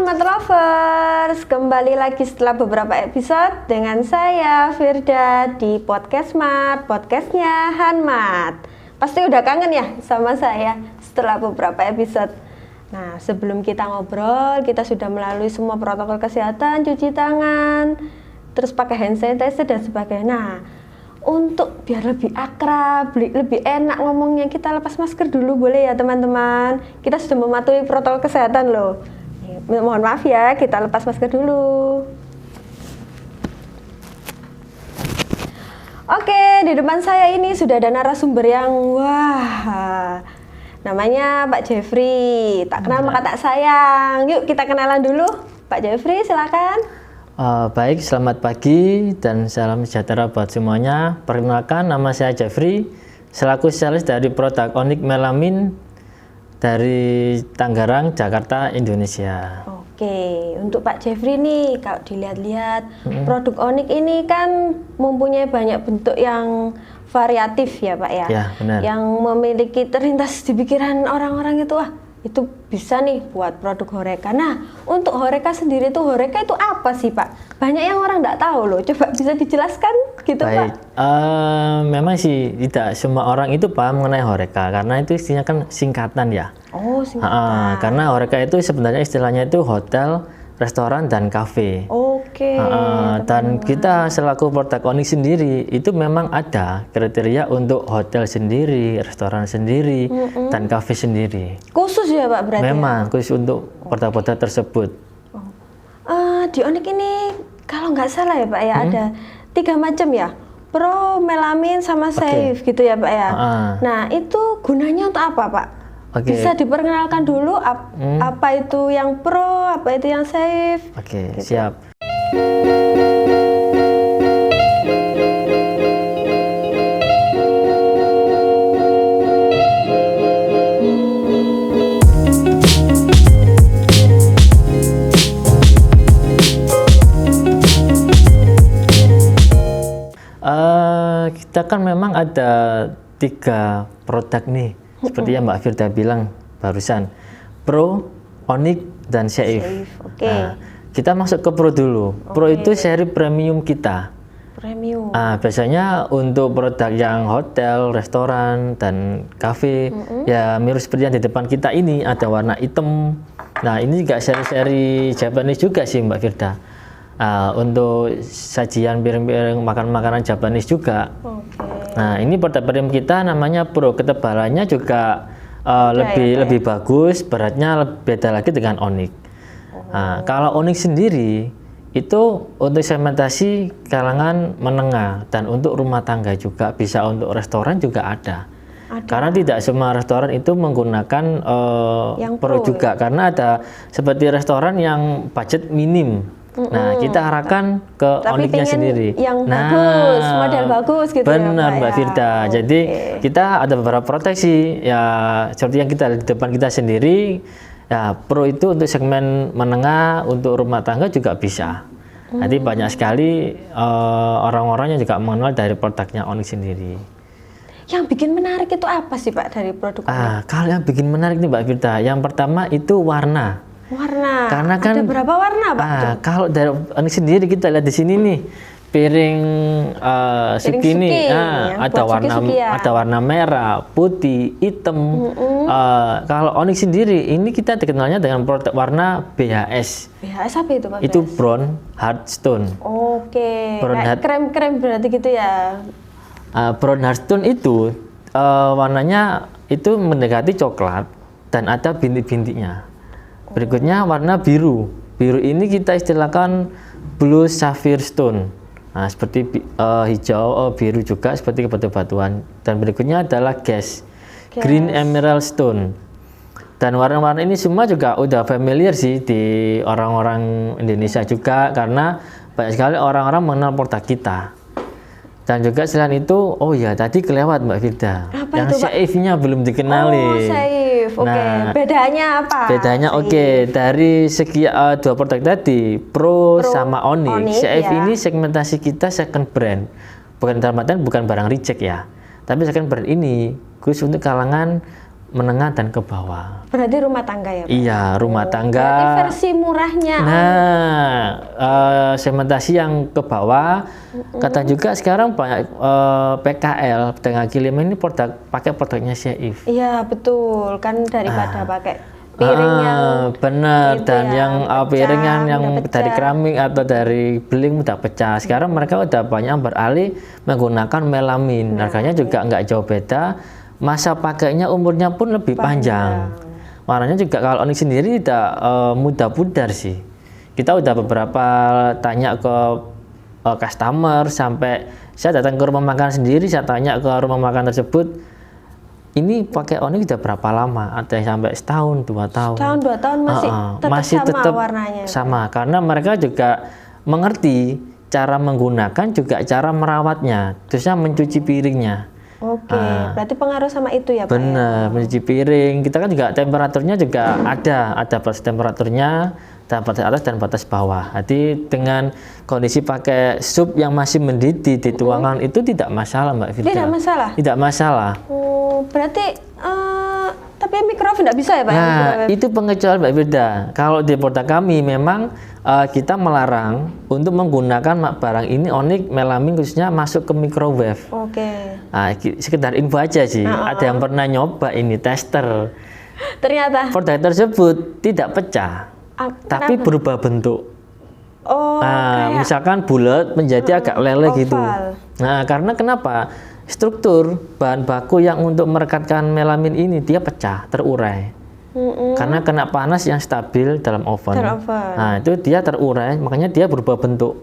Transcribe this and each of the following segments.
Hanmat Lovers, kembali lagi setelah beberapa episode dengan saya Firda di Podcast Mat, podcastnya Hanmat. Pasti udah kangen ya sama saya setelah beberapa episode. Nah, sebelum kita ngobrol, kita sudah melalui semua protokol kesehatan, cuci tangan, terus pakai hand sanitizer dan sebagainya. Nah, untuk biar lebih akrab, lebih enak ngomongnya, kita lepas masker dulu boleh ya teman-teman. Kita sudah mematuhi protokol kesehatan loh. Mohon maaf ya, kita lepas masker dulu. Oke, di depan saya ini sudah ada narasumber yang wah, namanya Pak Jeffrey. Tak kenal maka tak sayang. Yuk kita kenalan dulu. Pak Jeffrey, silakan. Baik, selamat pagi dan salam sejahtera buat semuanya. Perkenalkan, nama saya Jeffrey, selaku sales dari produk Onyx Melamin dari Tangerang, Jakarta, Indonesia. Oke, untuk Pak Jeffrey nih, kalau dilihat-lihat produk Onyx ini kan mempunyai banyak bentuk yang variatif ya Pak ya. Ya, benar. Yang memiliki terlintas di pikiran orang-orang itu, wah itu bisa nih buat produk Horeca. Nah, untuk Horeca sendiri tuh, Horeca itu apa sih Pak? Banyak yang orang nggak tahu loh, coba bisa dijelaskan gitu. Baik. Pak? Memang sih tidak semua orang itu paham mengenai Horeca, karena itu istilahnya kan singkatan ya. Oh, singkatan. Karena Horeca itu sebenarnya istilahnya itu hotel, restoran, dan kafe. Oke. Dan kita selaku produk Onyx sendiri itu memang ada kriteria untuk hotel sendiri, restoran sendiri, dan kafe sendiri. Khusus ya Pak berarti? Memang khusus untuk produk-produk tersebut. Di Onyx ini kalau nggak salah ya Pak ya, ada 3 macam ya, Pro, Melamin, sama Safe gitu ya Pak ya. Nah itu gunanya untuk apa Pak? Bisa diperkenalkan dulu apa itu yang Pro, apa itu yang Safe? Oke, gitu. siap. Kita kan memang ada 3 produk nih, seperti yang Mbak Firda bilang barusan, Pro, Onyx, dan Safe. Oke. Nah, kita masuk ke Pro dulu. Pro itu seri premium kita. Premium. Biasanya untuk produk yang hotel, restoran, dan kafe, ya mirip seperti yang di depan kita ini, ada warna hitam. Nah, ini juga seri-seri Japanese juga sih Mbak Firda. Untuk sajian piring-piring makan makanan Japanese juga. Nah, ini produk premium kita namanya Pro. Ketebalannya juga lebih bagus, beratnya beda lagi dengan Onyx. Kalau Onyx sendiri itu untuk segmentasi kalangan menengah dan untuk rumah tangga juga, bisa untuk restoran juga ada. Karena tidak semua restoran itu menggunakan Pro juga, karena ada seperti restoran yang budget minim. Nah, kita arahkan ke Onyx-nya sendiri. Yang bagus, model bagus gitu. Benar ya, Mbak Firda. Jadi kita ada beberapa proteksi ya, seperti yang kita di depan kita sendiri. Ya, Pro itu untuk segmen menengah, untuk rumah tangga juga bisa. Jadi banyak sekali orang-orang yang juga mengenal dari produknya Onyx sendiri. Yang bikin menarik itu apa sih Pak dari produk Onyx? Kalau yang bikin menarik nih Mbak Firda, yang pertama itu warna. Karena kan ada berapa warna Pak? Kalau dari Onyx sendiri kita lihat di sini nih, piring suki nih, ada warna merah, putih, hitam. Kalau Onyx sendiri ini kita dikenalnya dengan produk warna BHS. BHS apa itu Pak? Itu brown hard stone. Oke. Krem-krem berarti gitu ya. Brown hard stone itu warnanya itu mendekati coklat dan ada bintik-bintiknya. Berikutnya warna biru. Biru ini kita istilahkan blue sapphire stone. Nah, seperti hijau, biru juga seperti batu-batuan. Dan berikutnya adalah gas, green emerald stone. Dan warna-warna ini semua juga udah familiar sih di orang-orang Indonesia juga, karena banyak sekali orang-orang mengenal produk kita. Dan juga selain itu, oh ya tadi kelewat Mbak Firda, yang Safe-nya belum dikenali. Oh, Safe. Oke. Bedanya apa? Bedanya dari segi 2 produk tadi, Pro sama Onyx. Safe ini segmentasi kita second brand. Bukan dalam artian bukan barang reject ya. Tapi second brand ini khusus untuk kalangan menengah dan ke bawah. Berarti rumah tangga ya Pak? Iya, rumah tangga. Berarti versi murahnya. Sementasi yang ke bawah. Kata juga sekarang banyak PKL dengan kilim ini pakai produknya Seif. Iya betul, kan daripada pakai piring yang benar, itu dan yang pecah, piring yang mudah pecah. dari keramik atau dari beling mudah pecah. Sekarang mereka udah banyak beralih menggunakan melamin. Harganya juga nggak jauh beda. Masa pakainya umurnya pun lebih panjang. Warnanya juga kalau onyx sendiri tidak mudah pudar sih. Kita udah beberapa tanya ke customer, sampai saya datang ke rumah makan sendiri, saya tanya ke rumah makan tersebut, ini pakai onyx udah berapa lama? Ada yang sampai setahun, 2 tahun. Setahun 2 tahun masih tetap warnanya. Sama, karena mereka juga mengerti cara menggunakan, juga cara merawatnya, terusnya mencuci piringnya. Oke, berarti pengaruh sama itu ya Pak? Benar, mencuci piring. Kita kan juga temperaturnya juga ada batas temperaturnya, ada batas atas dan batas bawah. Jadi dengan kondisi pakai sup yang masih mendidih di tuangan itu tidak masalah Mbak Firda. Tidak masalah? Tidak masalah. Oh, berarti tapi microwave tidak bisa ya Pak? Nah, itu pengecualian Mbak Firda. Kalau di produk kami memang kita melarang untuk menggunakan barang ini onyx melamin khususnya masuk ke microwave. Oke. Nah, sekedar info aja sih. Ada yang pernah nyoba ini tester. Ternyata Produk tersebut tidak pecah, tapi berubah bentuk. Oh, Misalkan bulat menjadi agak leleh oval. gitu. Nah, karena kenapa? Struktur bahan baku yang untuk merekatkan melamin ini dia pecah, terurai. Karena kena panas yang stabil dalam oven. Nah, itu dia terurai, makanya dia berubah bentuk.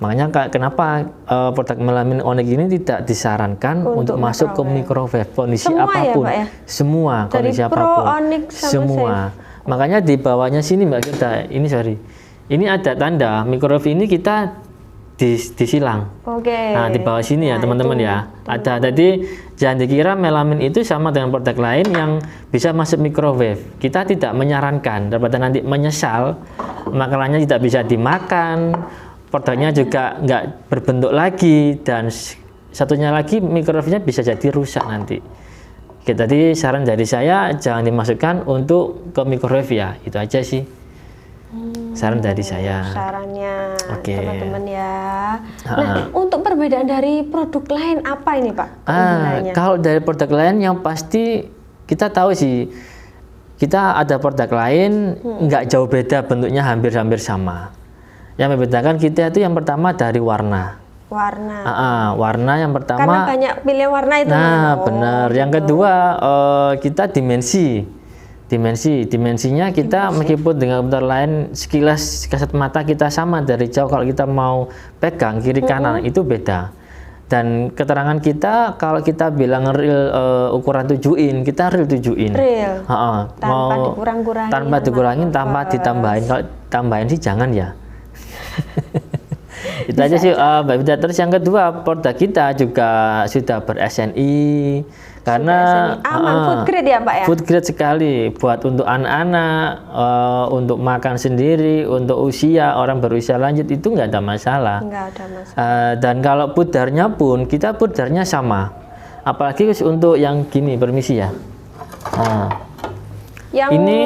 Makanya kenapa produk melamin onyx ini tidak disarankan untuk masuk ke microwave kondisi semua apapun. Ya, Pak, ya? Semua kondisi dari apapun. Onyx Semua. Makanya di bawahnya sini Mbak Firda, ini ada tanda microwave ini kita disilang. Oke. Nah, di bawah sini ya teman-teman ya. Ada, jadi jangan dikira melamin itu sama dengan produk lain yang bisa masuk microwave. Kita tidak menyarankan, daripada nanti menyesal, makanannya tidak bisa dimakan, produknya juga nggak berbentuk lagi, dan satunya lagi microwave-nya bisa jadi rusak nanti. Oke, tadi saran dari saya jangan dimasukkan untuk ke microwave ya, itu aja sih. Saran dari saya. Sarannya teman-teman ya. Nah, untuk perbedaan dari produk lain apa ini Pak? Kalau dari produk lain yang pasti kita tahu sih, kita ada produk lain nggak jauh beda, bentuknya hampir-hampir sama. Yang membedakan kita itu yang pertama dari warna. Warna yang pertama. Karena banyak pilihan warna itu. Benar. Yang kedua kita dimensinya kita meskipun dengan komputer lain sekilas kasat mata kita sama dari jauh, kalau kita mau pegang kiri kanan itu beda. Dan keterangan kita kalau kita bilang real ukuran 7 in, kita real 7 in. Real. Tanpa dikurang-kurangin. Tanpa dikurangin, tanpa ditambahin. Kalau tambahin sih jangan ya. Itu aja sih Mbak Firda. Terus yang kedua, produk kita juga sudah ber-SNI karena aman, food grade ya Pak ya? Food grade sekali, buat untuk anak-anak, untuk makan sendiri, untuk usia orang berusia lanjut itu nggak ada masalah. Nggak ada masalah. Dan kalau pudarnya pun kita pudarnya sama, apalagi untuk yang gini, permisi ya. Yang ini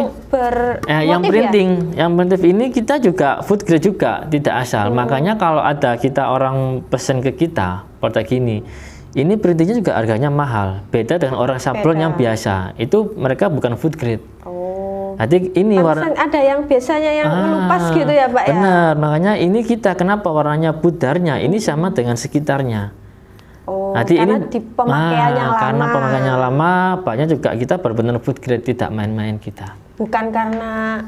yang printing, ya? Yang printing ini kita juga food grade juga, tidak asal. Makanya kalau ada kita orang pesen ke kita produk ini printingnya juga harganya mahal. Beda dengan orang sablon yang biasa. Itu mereka bukan food grade. Jadi ini warna ada yang biasanya yang melupas gitu ya Pak ya. Benar, makanya ini kita kenapa warnanya pudarnya ini sama dengan sekitarnya. Jadi karena ini di pemakaiannya lama. Karena pemakaiannya lama, banyak juga kita benar-benar food grade, tidak main-main kita. Bukan karena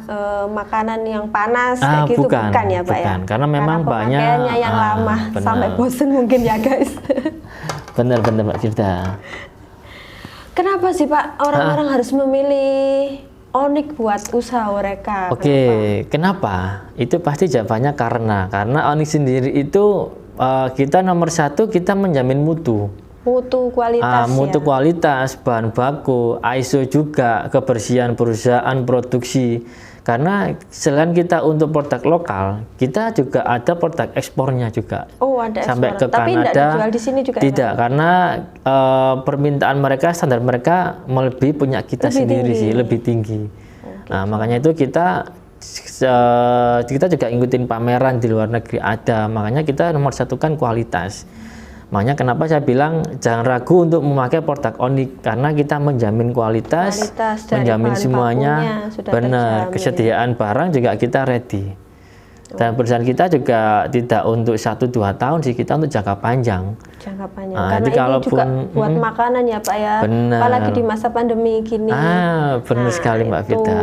makanan yang panas kayak gitu, bukan ya Pak ya? Karena memang banyak pemakaiannya yang lama, sampai bosen mungkin ya guys. Benar-benar Mbak Firda. Kenapa sih Pak orang-orang harus memilih onyx buat usaha mereka? Kenapa? Itu pasti jawabannya karena onyx sendiri itu kita nomor satu, kita menjamin mutu kualitas kualitas, bahan baku, ISO juga, kebersihan perusahaan produksi. Karena selain kita untuk produk lokal, kita juga ada produk ekspornya juga. Oh, ada sampai ekspor. ke Tapi Kanada. tidak dijual di sini juga. Tidak, karena permintaan mereka, standar mereka melebihi punya kita Lebih sendiri tinggi. sih, lebih tinggi. Nah, makanya itu kita juga ngikutin pameran di luar negeri ada. Makanya kita nomor satukan kualitas. Makanya kenapa saya bilang jangan ragu untuk memakai produk Onyx, karena kita menjamin kualitas dari menjamin bahan semuanya bakunya sudah benar, terjamin. kesediaan barang juga kita ready. Dan perusahaan kita juga tidak untuk 1-2 tahun sih, kita untuk jangka panjang. Jangka panjang. Nah, Karena jadi ini kalaupun, juga buat makanan ya Pak ya. Benar. Apalagi di masa pandemi gini. Benar sekali Mbak itu. Vita.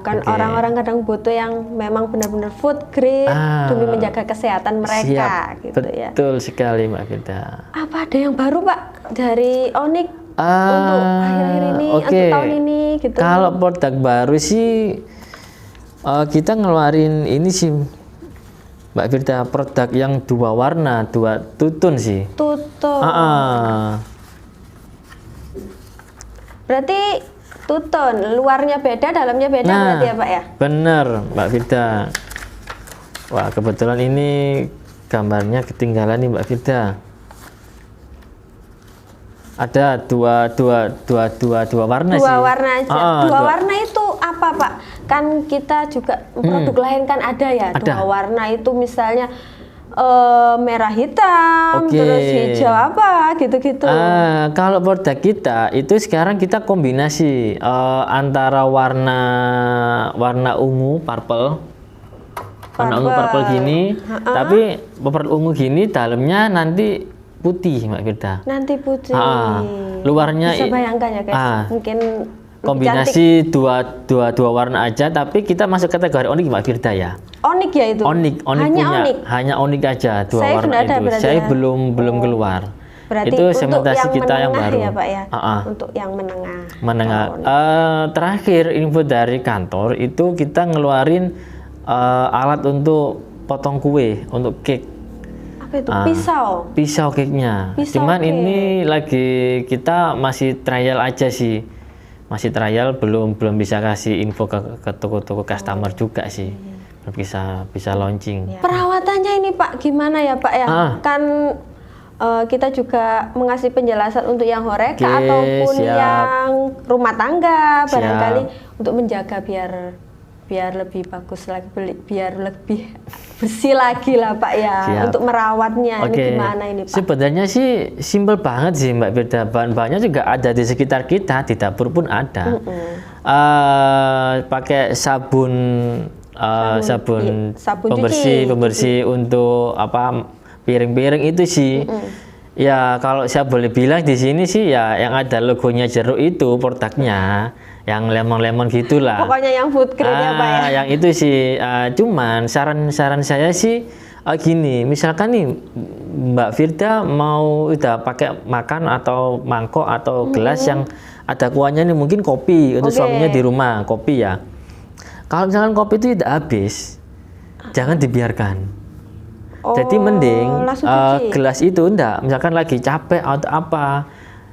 Kan Oke. orang-orang kadang butuh yang memang benar-benar food grade demi menjaga kesehatan mereka Siap, gitu ya. betul sekali Mbak Vita. Apa ada yang baru Pak dari Onyx Ah, untuk akhir-akhir ini, oke. untuk tahun ini gitu? Kalau produk baru sih kita ngeluarin ini sih Mbak Firda, produk yang 2 warna, 2 tutun sih. Tutun. Berarti tutun, luarnya beda, dalamnya beda berarti ya Pak ya? Bener Mbak Firda. Wah, kebetulan ini gambarnya ketinggalan nih Mbak Firda. Ada dua warna sih. Dua warna aja. Dua dua. warna itu apa Pak? Kan kita juga produk lain kan ada ya. Ada. 2 warna itu misalnya merah hitam, Oke. terus hijau apa gitu-gitu. Kalau produk kita itu sekarang kita kombinasi antara warna ungu purple. Warna ungu purple gini, tapi purple ungu gini dalamnya nanti putih Mbak Firda. Nanti putih. Luarnya Bisa bayangkan ya guys. Mungkin kombinasi dua warna aja, tapi kita masuk kategori Onyx Mbak Firda ya. Onyx ya itu. Onyx Hanya punya, Onyx. hanya Onyx aja 2 Saya warna sudah ada itu. berarti Saya ya? belum keluar. Berarti Itu untuk segmentasi yang kita yang menengah baru. ya Pak ya. Untuk yang menengah. Menengah. Terakhir info dari kantor itu kita ngeluarin alat untuk potong kue, untuk cake. Apa itu? Pisau. Pisau cake-nya. Pisau Cuman cake. ini lagi kita masih trial aja sih. Masih trial, belum bisa kasih info ke toko-toko customer juga sih. Belum bisa launching. Perawatannya ini Pak gimana ya Pak ya? Kan kita juga mengasih penjelasan untuk yang horeca Oke, ataupun siap. yang rumah tangga Siap. barangkali untuk menjaga biar lebih bagus lagi, biar lebih bersih lagi lah Pak ya. Siap. Untuk merawatnya ini Oke. gimana ini Pak? Sebenarnya sih simple banget sih Mbak Firda. Bahan-bahannya juga ada di sekitar kita, di dapur pun ada. Pakai sabun Sabun pembersih untuk apa piring-piring itu sih. Ya kalau saya boleh bilang di sini sih ya yang ada logonya jeruk itu produknya, yang lemon-lemon gitulah. Pokoknya yang food grade ya Pak ya. Yang itu sih, cuman saran saya sih gini, misalkan nih Mbak Firda mau udah pakai makan atau mangkok atau gelas yang ada kuahnya nih, mungkin kopi untuk suaminya di rumah, kopi ya. Kalau misalkan kopi itu tidak habis, jangan dibiarkan. Jadi mending langsung cuci. gelas itu enggak, misalkan lagi capek atau apa,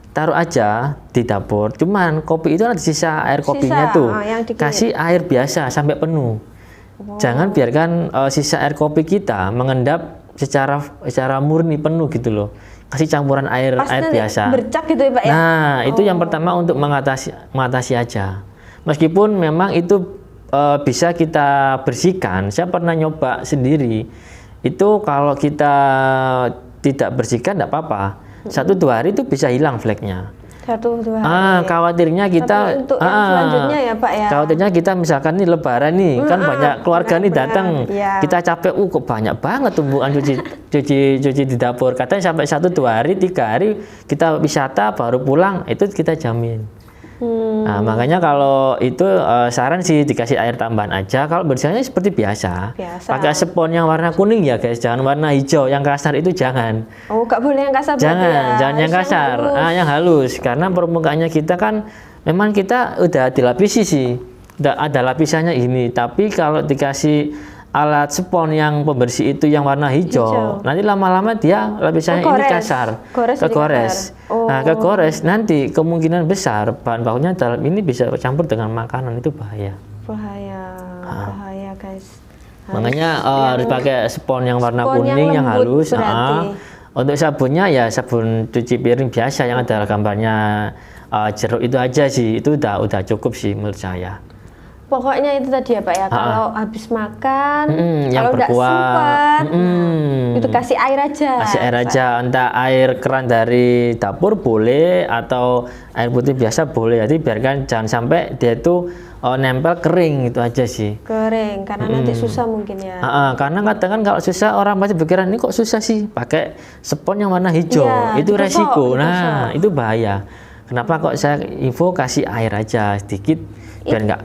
taruh aja di dapur. Cuman kopi itu ada sisa air kopinya tuh, yang dikit. kasih air biasa sampai penuh. Jangan biarkan sisa air kopi kita mengendap secara murni penuh gitu loh. Kasih campuran air biasa. Bercak gitu ya Pak ya. Nah, itu yang pertama untuk mengatasi aja. Meskipun memang itu bisa kita bersihkan. Saya pernah nyoba sendiri. Itu kalau kita tidak bersihkan tidak apa-apa. 1-2 hari itu bisa hilang fleknya. 1-2 hari. Khawatirnya kita Tapi untuk yang selanjutnya ya Pak ya. Khawatirnya kita misalkan nih lebaran nih, kan banyak keluarga nih datang. Iya. Kita capek, kok banyak banget tumbuhan cuci di dapur. Katanya sampai 1-2 hari, 3 hari kita wisata baru pulang, itu kita jamin. Nah, makanya kalau itu saran sih dikasih air tambahan aja. Kalau bersihnya seperti biasa. Pakai spons yang warna kuning ya guys, jangan warna hijau yang kasar itu jangan. Oh, nggak boleh yang kasar. Jangan yang kasar, yang halus. Karena permukaannya kita kan memang kita udah dilapisi sih, udah ada lapisannya ini. Tapi kalau dikasih alat spons yang pembersih itu yang warna hijau. Nanti lama-lama dia lapisannya ini kasar, kegores. Nah, kegores nanti kemungkinan besar bahan bakunya dalam ini bisa campur dengan makanan, itu bahaya. bahaya guys. Makanya harus pakai spons yang warna spons kuning yang lembut halus. Untuk sabunnya ya sabun cuci piring biasa yang ada gambarnya jeruk itu aja sih, itu udah cukup sih menurut saya. Pokoknya itu tadi ya Pak ya, kalau habis makan, yang kalau udah sempet, itu kasih air aja. Kasih air aja, entah air keran dari dapur boleh atau air putih biasa boleh. Jadi biarkan jangan sampai dia itu nempel kering, itu aja sih. Kering, karena nanti susah mungkin ya. Karena kadang kan kalau susah orang pasti pikiran ini kok susah sih, pakai spons yang warna hijau, iya, itu resiko. Nah, itu bahaya. Kenapa kok saya info kasih air aja sedikit biar nggak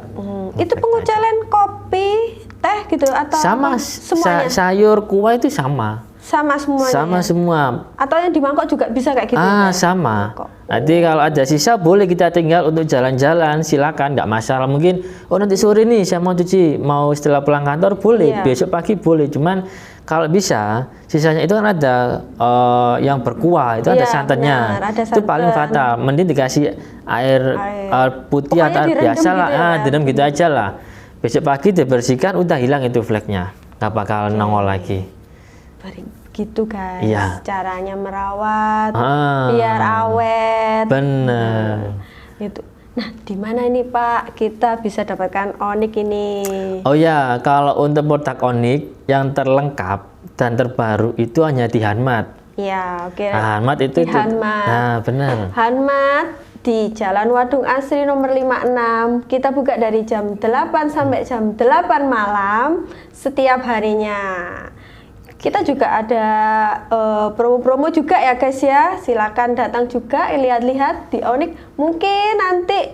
itu pengucalan kopi, teh gitu atau sama semuanya? Sayur, kuah itu sama. Sama semuanya. Sama semua. Atau yang di mangkok juga bisa kayak gitu? Sama. Nanti kalau ada sisa boleh kita tinggal untuk jalan-jalan, silakan, nggak masalah. Mungkin nanti sore nih saya mau cuci, mau setelah pulang kantor boleh, besok pagi boleh. Cuman kalau bisa sisanya itu kan ada yang berkuah, itu ada santannya. Benar, ada itu paling fatal. Mending dikasih air putih atau air biasa lah, direndam gitu aja lah. Besok pagi dibersihkan, udah hilang itu fleknya, nggak bakal nongol lagi. Gitu guys, caranya merawat biar awet. Bener. Gitu. Nah, di mana ini Pak kita bisa dapatkan Onyx ini? Oh ya, kalau untuk produk Onyx yang terlengkap dan terbaru itu hanya di Hanmat. Ya, oke. Hanmat itu. Hanmat. Nah, benar. Hanmat di Jalan Wadung Asri nomor 56. Kita buka dari jam 8 sampai jam 8 malam setiap harinya. Kita juga ada promo-promo juga ya guys ya. Silakan datang juga lihat-lihat di Onyx. Mungkin nanti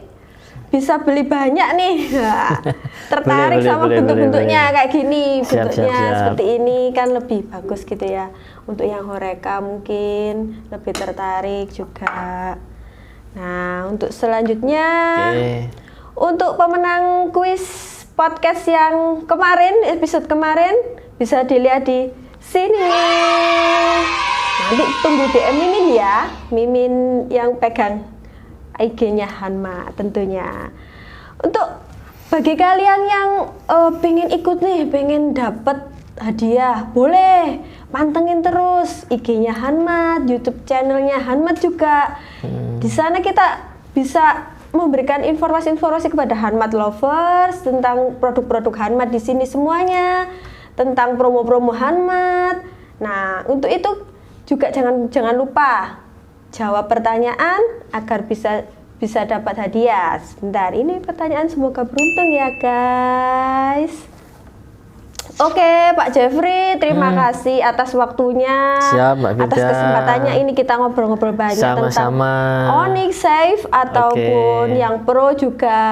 bisa beli banyak nih. Tertarik sama bentuk-bentuknya kayak gini. Bentuknya seperti ini kan lebih bagus gitu ya. Untuk yang Horeca mungkin lebih tertarik juga. Nah, untuk selanjutnya untuk pemenang kuis podcast yang kemarin, episode kemarin bisa dilihat di sini. Nanti tunggu DM Mimin ya, Mimin yang pegang IG-nya Hanma tentunya. Untuk bagi kalian yang pengen ikut nih, pengen dapat hadiah, boleh pantengin terus IG-nya Hanmat, YouTube channelnya Hanmat juga. Di sana kita bisa memberikan informasi-informasi kepada Hanmat lovers tentang produk-produk Hanmat di sini semuanya, tentang promo-promo Hanmat. Nah, untuk itu juga jangan lupa jawab pertanyaan agar bisa dapat hadiah. Sebentar, ini pertanyaan, semoga beruntung ya guys. Oke, Pak Jeffrey, terima kasih atas waktunya. Siap, Mbak Vida. Atas kesempatannya ini kita ngobrol-ngobrol banyak tentang Onyx Safe ataupun yang Pro juga.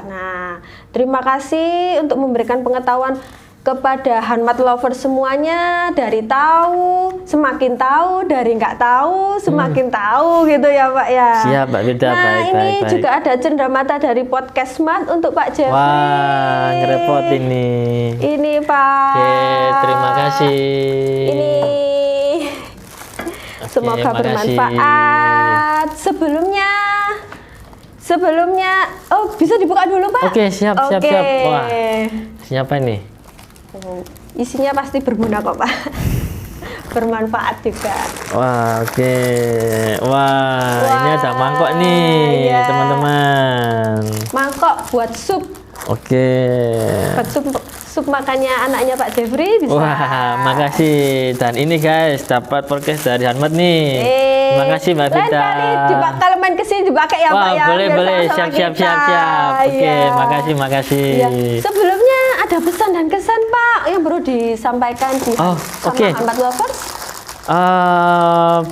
Nah, terima kasih untuk memberikan pengetahuan kepada Hanmat lover semuanya, dari tahu, semakin tahu, dari nggak tahu, semakin tahu gitu ya Pak ya. Siap Mbak Vida, nah, ini juga ada cenderamata dari podcast Smart untuk Pak Jeffrey. Wah, ngerepot ini. Ini Pak. Oke, terima kasih. Ini semoga bermanfaat. Sebelumnya, oh bisa dibuka dulu Pak? Oke, siap. Wah, siapa nih? Isinya pasti berguna kok Pak. Bermanfaat juga. Wah, oke. Wah, ini ada mangkok nih, teman-teman. Mangkok buat sup. Oke. Buat sup makannya anaknya Pak Jeffrey bisa. Wah, makasih. Dan ini guys, dapat podcast dari Hanmat nih. Terima kasih Mbak Vida. Lain kali kalau main kesini dipakai ya Pak ya. Boleh. Siap. Oke, makasih. Ya. Sebelumnya ada pesan dan kesan Pak yang perlu disampaikan sama Hanmat lovers?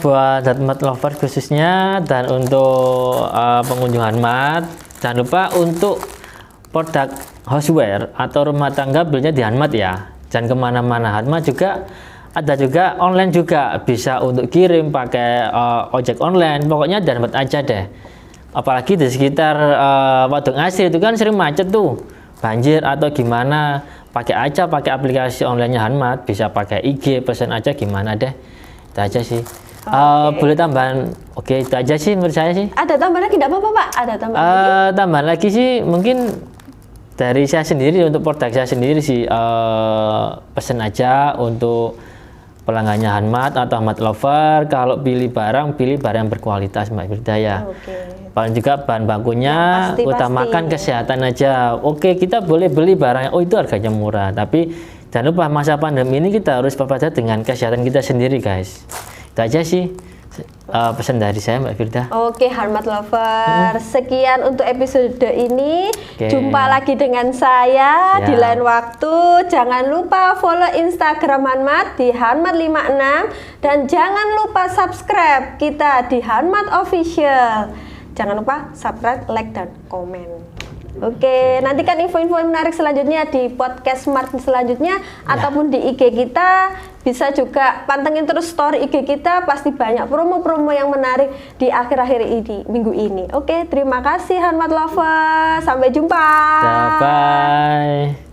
Buat Hanmat lovers khususnya dan untuk pengunjung Hanmat, jangan lupa untuk produk houseware atau rumah tangga belinya di Hanmat ya. Jangan kemana-mana. Hanmat juga ada juga online juga, bisa untuk kirim pakai ojek online. Pokoknya di Hanmat aja deh. Apalagi di sekitar Wadung Asri itu kan sering macet tuh, banjir atau gimana. Pakai aplikasi onlinenya Hanmat, bisa pakai IG, pesan aja gimana deh. Itu aja sih. Boleh tambahan? Oke, itu aja sih menurut saya sih. Ada tambahan lagi? Tidak apa-apa Pak. Ada tambahan lagi? Tambahan lagi sih mungkin dari saya sendiri, untuk produk saya sendiri sih pesen aja untuk pelanggannya Hanmat atau Hanmat Lover. Kalau pilih barang yang berkualitas Mbak Firda ya. Paling juga bahan bakunya utamakan kesehatan aja. Oke, kita boleh beli barang, oh itu harganya murah, tapi jangan lupa masa pandemi ini kita harus waspada dengan kesehatan kita sendiri guys. Itu aja sih pesan dari saya Mbak Firda. Oke, Hanmat Lover, sekian untuk episode ini. Jumpa lagi dengan saya di lain waktu. Jangan lupa follow Instagram Hanmat di Hanmat56 dan jangan lupa subscribe kita di Hanmat Official. Jangan lupa subscribe, like, dan komen. Oke, nantikan info-info menarik selanjutnya di podcast Smart selanjutnya ataupun di IG kita. Bisa juga pantengin terus story IG kita, pasti banyak promo-promo yang menarik di akhir-akhir ini, minggu ini. Oke, terima kasih Hanmat Lover. Sampai jumpa. Bye.